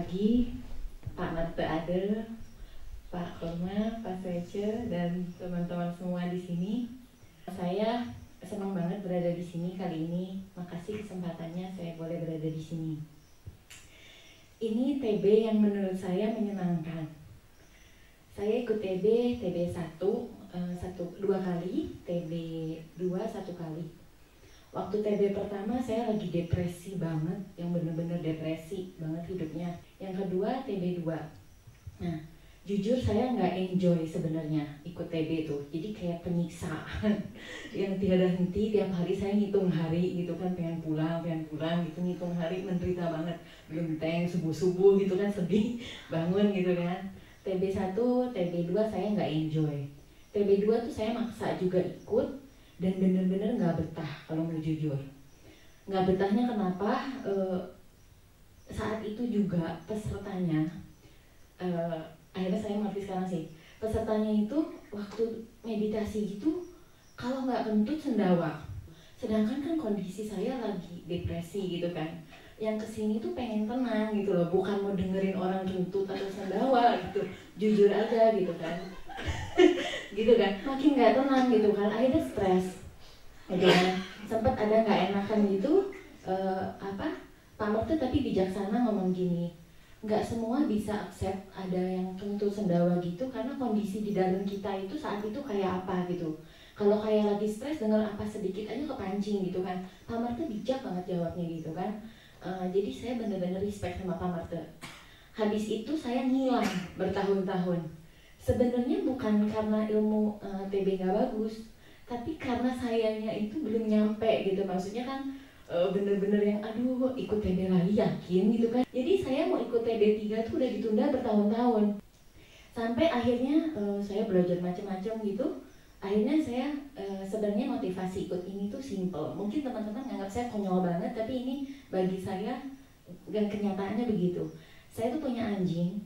pagi, Pak Marte Ade, Pak Koma, Pak Sece, dan teman-teman semua di sini. Saya senang banget berada di sini kali ini. Makasih kesempatannya saya boleh berada di sini. Ini TB yang menurut saya menyenangkan. Saya ikut TB 1 dua kali, TB 2 1 kali. Waktu TB pertama saya lagi depresi banget, yang bener-bener depresi banget hidupnya. Yang kedua TB 2. Nah, jujur saya nggak enjoy sebenarnya ikut TB tuh. Jadi kayak penyiksa yang tiada henti, tiap hari saya ngitung hari gitu kan, pengen pulang gitu, ngitung hari, menderita banget. Belum teng subuh-subuh gitu kan, sedih bangun gitu kan. TB 1, TB 2 saya nggak enjoy. TB 2 tuh saya maksa juga ikut, dan bener-bener nggak betah kalau mau jujur. Nggak betahnya kenapa? Saat itu juga pesertanya, akhirnya saya mengerti sekarang sih, pesertanya itu waktu meditasi gitu kalau nggak kentut sendawa. Sedangkan kan kondisi saya lagi depresi gitu kan, yang kesini tuh pengen tenang gitu loh, bukan mau dengerin orang kentut atau sendawa gitu, jujur aja gitu kan. Gitu kan, makin nggak tenang gitu kan, akhirnya stres gitu kan. Sempat ada nggak enakan gitu, Pak Marte tapi bijaksana ngomong gini, nggak semua bisa accept ada yang kentut sendawa gitu, karena kondisi di dalam kita itu saat itu kayak apa gitu. Kalau kayak lagi stres, dengar apa sedikit aja kepancing gitu kan. Pak Marte bijak banget jawabnya gitu kan. Jadi saya benar-benar respect sama Pak Marte. Habis itu saya ngilang bertahun-tahun. Sebenarnya bukan karena ilmu TB nggak bagus, tapi karena sayanya itu belum nyampe gitu. Maksudnya kan bener-bener yang aduh ikut TB lagi yakin gitu kan. Jadi saya mau ikut TB 3 tuh udah ditunda bertahun-tahun. Sampai akhirnya saya belajar macam-macam gitu. Akhirnya saya sebenarnya motivasi ikut ini tuh simple. Mungkin teman-teman nganggap saya konyol banget, tapi ini bagi saya dan kenyataannya begitu. Saya tuh punya anjing.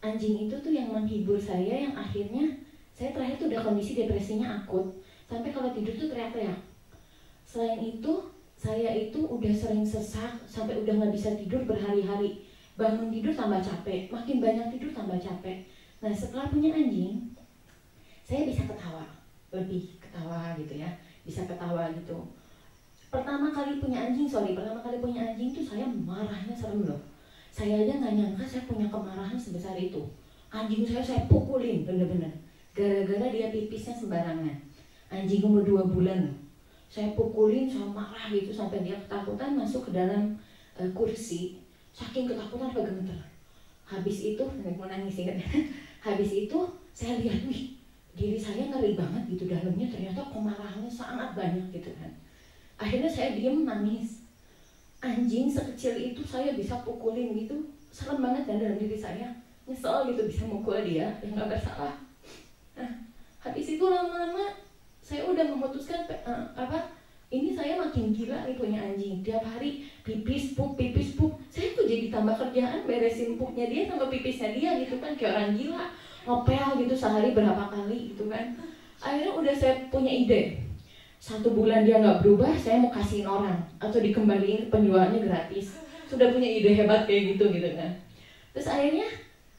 Anjing itu tuh yang menghibur saya, yang akhirnya saya terakhir tuh udah kondisi depresinya akut, sampai kalau tidur tuh teriak-teriak. Selain itu, saya itu udah sering sesak, sampai udah nggak bisa tidur berhari-hari. Bangun tidur tambah capek, makin banyak tidur tambah capek. Nah setelah punya anjing, saya bisa ketawa, lebih ketawa gitu ya, bisa ketawa gitu. Pertama kali punya anjing tuh saya marahnya serem loh. Saya aja nggak nyangka saya punya kemarahan sebesar itu. Anjing saya pukulin bener-bener, gara-gara dia pipisnya sembarangan. Anjing umur 2 bulan loh. Saya pukulin, saya marah gitu sampai dia ketakutan masuk ke dalam kursi. Saking ketakutan sampai gemeter. Habis itu, mau nangis ingat. Habis itu saya lihat, wih, diri saya ngeri banget gitu, dalamnya ternyata kemarahannya sangat banyak gitu kan. Akhirnya saya diem nangis. Anjing sekecil itu saya bisa pukulin gitu, serem banget kan dalam diri saya. Nyesel gitu bisa mukul dia yang nggak bersalah. Nah, habis itu lama-lama saya udah memutuskan ini saya makin gila nih punya anjing. Tiap hari pipis pup. Saya tuh jadi tambah kerjaan beresin pupnya dia sama pipisnya dia gitu kan, kayak orang gila. Ngepel gitu sehari berapa kali gitu kan. Akhirnya udah saya punya ide. 1 bulan dia nggak berubah, saya mau kasihin orang atau dikembaliin penjualnya gratis. Sudah punya ide hebat kayak gitu kan. Terus akhirnya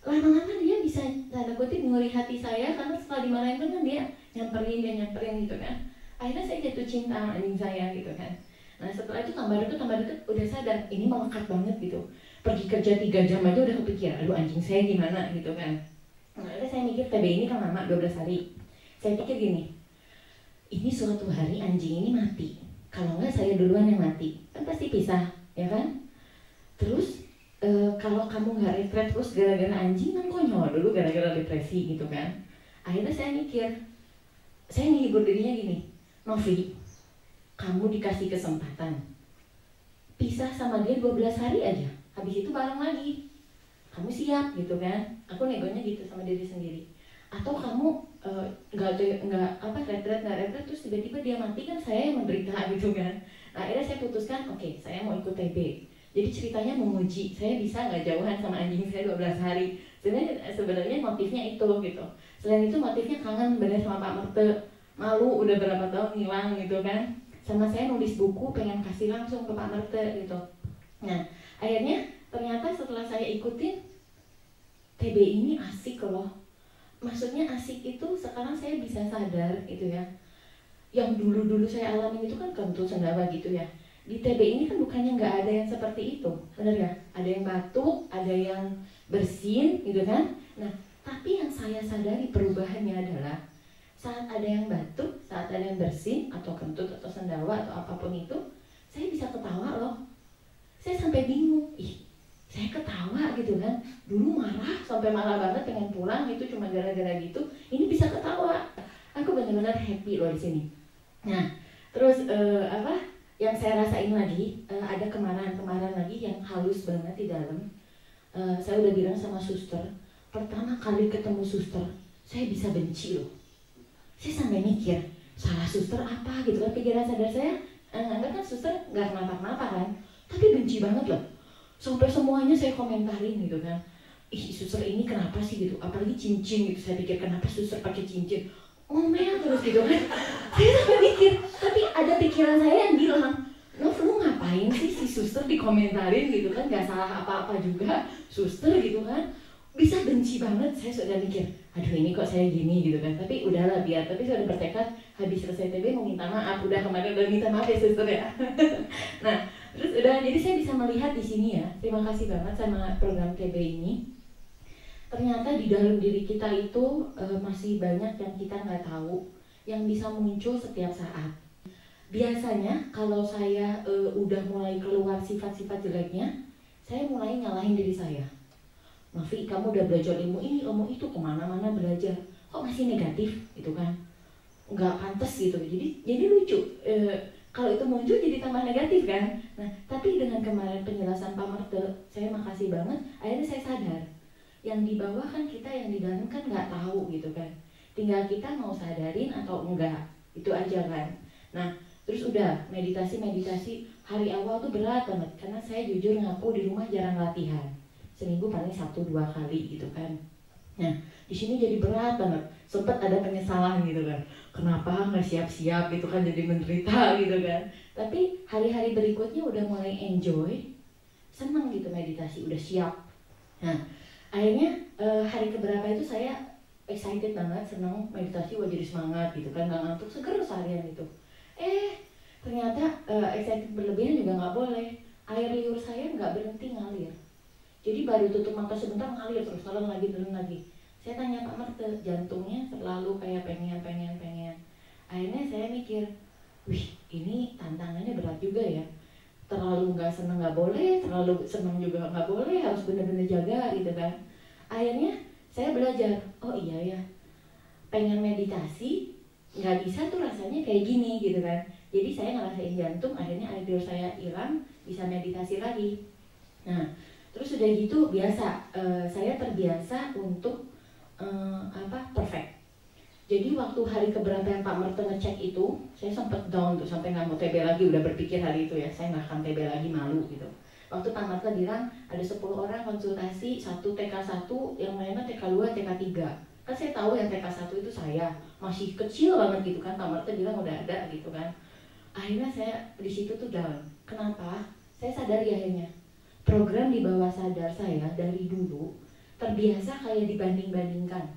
lama-lama dia bisa tanda kutip ngeri hati saya, karena setelah dimarahin kan dia nyamperin gitu kan. Akhirnya saya jatuh cinta sama anjing saya gitu kan. Nah setelah itu tambah deket udah sadar ini melekat banget gitu. Pergi kerja 3 jam aja udah kepikiran, aduh anjing saya gimana gitu kan. Nah akhirnya saya mikir TB ini kan lama 12 hari. Saya pikir gini, ini suatu hari anjing ini mati. Kalau enggak saya duluan yang mati, kan pasti pisah, ya kan? Terus kalau kamu nggak retret terus gara-gara anjing kan konyol dulu gara-gara depresi gitu kan. Akhirnya saya mikir, saya menghibur dirinya gini, Novi, kamu dikasih kesempatan pisah sama dia 12 hari aja, habis itu bareng lagi. Kamu siap gitu kan? Aku negonya gitu sama diri sendiri. Atau kamu retret terus tiba-tiba dia mati, kan saya yang menderita gitu kan. Nah, akhirnya saya putuskan, oke, saya mau ikut TB. Jadi ceritanya menguji saya bisa nggak jauhan sama anjing saya 12 hari. Sebenarnya motifnya itu gitu. Selain itu motifnya kangen bener sama Pak Merte, malu udah berapa tahun ngilang gitu kan. Sama saya nulis buku pengen kasih langsung ke Pak Merte gitu. Nah akhirnya ternyata setelah saya ikutin TB ini asik loh. Maksudnya asik itu sekarang saya bisa sadar gitu ya. Yang dulu-dulu saya alami itu kan kentut sendawa gitu ya. Di TB ini kan bukannya nggak ada yang seperti itu, bener ya? Ada yang batuk, ada yang bersin gitu kan. Nah, tapi yang saya sadari perubahannya adalah saat ada yang batuk, saat ada yang bersin atau kentut atau sendawa atau apapun itu, saya bisa ketawa loh. Saya sampai bingung, saya ketawa gitu kan. Dulu marah sampai marah banget pengen pulang itu cuma gara-gara gitu. Ini bisa ketawa. Aku benar-benar happy loh di sini. Nah, terus yang saya rasain lagi, ada kemarahan-kemarahan lagi yang halus banget di dalam. Saya udah bilang sama suster, pertama kali ketemu suster, saya bisa benci loh. Saya sampai mikir, salah suster apa gitu kan, pikiran sadar saya, enggak kan suster nggak kenapa-kenapa kan, tapi benci banget loh. Sampai semuanya saya komentarin gitu kan, suster ini kenapa sih gitu, apalagi cincin gitu, saya pikir kenapa suster pakai cincin, ngomel terus gitu kan. Saya sampai mikir, tapi ada pikiran saya yang bilang, Nov, lu ngapain sih si suster dikomentarin gitu kan, gak salah apa-apa juga, suster gitu kan. Bisa benci banget, saya sudah mikir, aduh ini kok saya gini gitu kan, tapi udahlah biar, tapi saya udah bertekad habis selesai TB mau minta maaf, udah kemarin udah minta maaf ya suster ya. Nah, terus udah, jadi saya bisa melihat di sini ya, terima kasih banget sama program TB ini. Ternyata di dalam diri kita itu masih banyak yang kita nggak tahu, yang bisa muncul setiap saat. Biasanya kalau saya udah mulai keluar sifat-sifat jeleknya, saya mulai nyalahin diri saya. Novi, kamu udah belajar ilmu ini, ilmu itu, kemana-mana belajar, kok masih negatif gitu kan, nggak pantas gitu. Jadi lucu, kalau itu muncul jadi tambah negatif kan. Nah, tapi dengan kemarin penjelasan Pak Marte, saya makasih banget, akhirnya saya sadar, yang di bawah kan kita, yang di dalam kan nggak tahu gitu kan, tinggal kita mau sadarin atau enggak, itu aja kan. Nah, terus udah meditasi hari awal tuh berat banget, karena saya jujur ngaku di rumah jarang latihan. Seminggu paling 1-2 kali gitu kan. Nah, di sini jadi berat banget. Sempet ada penyesalan gitu kan. Kenapa nggak siap-siap gitu kan, jadi menderita gitu kan. Tapi hari-hari berikutnya udah mulai enjoy, seneng gitu meditasi, udah siap. Nah, akhirnya hari keberapa itu saya excited banget, seneng meditasi, wah jadi semangat gitu kan, nggak ngantuk, seger seharian itu. Ternyata excited berlebihan juga nggak boleh. Air liur saya nggak berhenti ngalir. Jadi baru tutup mata sebentar ngalir terus, turun lagi. Saya tanya Pak Marte, jantungnya selalu kayak pengen. Akhirnya saya mikir, wih ini tantangannya berat juga ya. Terlalu nggak seneng nggak boleh, terlalu seneng juga nggak boleh, harus bener-bener jaga gitu kan. Akhirnya saya belajar, oh iya ya, pengen meditasi nggak bisa tuh rasanya kayak gini gitu kan. Jadi saya ngerasain jantung, akhirnya air liur saya hilang, bisa meditasi lagi. Nah, terus udah gitu biasa, saya terbiasa untuk perfect. Jadi waktu hari keberapa yang Pak Merte ngecek itu, saya sempat down tuh, sampai nggak mau TB lagi, udah berpikir hari itu ya, saya nggak akan TB lagi, malu gitu. Waktu Pak Merte bilang ada 10 orang konsultasi, 1 TK1, yang lainnya TK2, TK3. Kan saya tahu yang TK1 itu saya, masih kecil banget gitu kan, Pak Merte bilang udah ada gitu kan. Akhirnya saya di situ tuh down. Kenapa? Saya sadari akhirnya, program di bawah sadar saya dari dulu terbiasa kayak dibanding-bandingkan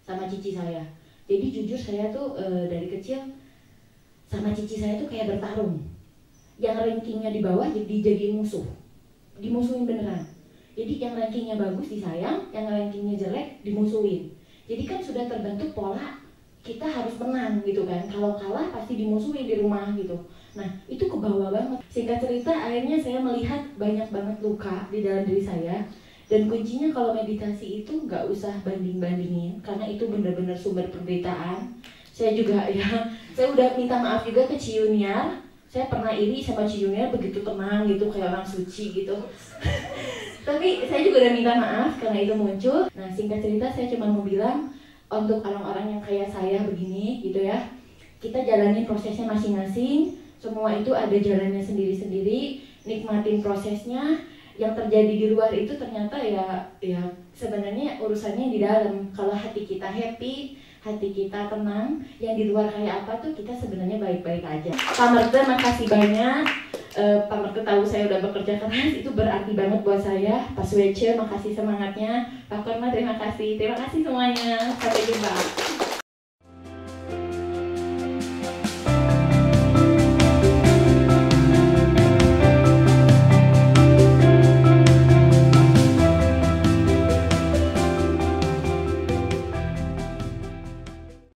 sama cici saya. Jadi jujur saya tuh dari kecil sama cici saya tuh kayak bertarung. Yang rankingnya di bawah dijadiin musuh, dimusuhin beneran. Jadi yang rankingnya bagus disayang, yang rankingnya jelek dimusuhin. Jadi kan sudah terbentuk pola kita harus menang gitu kan. Kalau kalah pasti dimusuhin di rumah gitu. Nah itu ke bawah banget. Singkat cerita akhirnya saya melihat banyak banget luka di dalam diri saya. Dan kuncinya kalau meditasi itu nggak usah banding-bandingin, karena itu benar-benar sumber penderitaan. Saya juga ya, saya udah minta maaf juga ke Ci Yuniar. Saya pernah iri sama Ci Yuniar begitu tenang gitu, kayak orang suci gitu. Tapi saya juga udah minta maaf karena itu muncul. Nah singkat cerita saya cuma mau bilang, untuk orang-orang yang kayak saya begini gitu ya, kita jalani prosesnya masing-masing. Semua itu ada jalannya sendiri-sendiri, nikmatin prosesnya. Yang terjadi di luar itu ternyata ya sebenarnya urusannya di dalam. Kalau hati kita happy, hati kita tenang, yang di luar kayak apa tuh kita sebenarnya baik-baik aja. Pak Merte, makasih banyak. Pak Mertu tahu saya udah bekerja keras, itu berarti banget buat saya. Pak Suece, makasih semangatnya. Pak Korma, terima kasih semuanya. Sampai jumpa.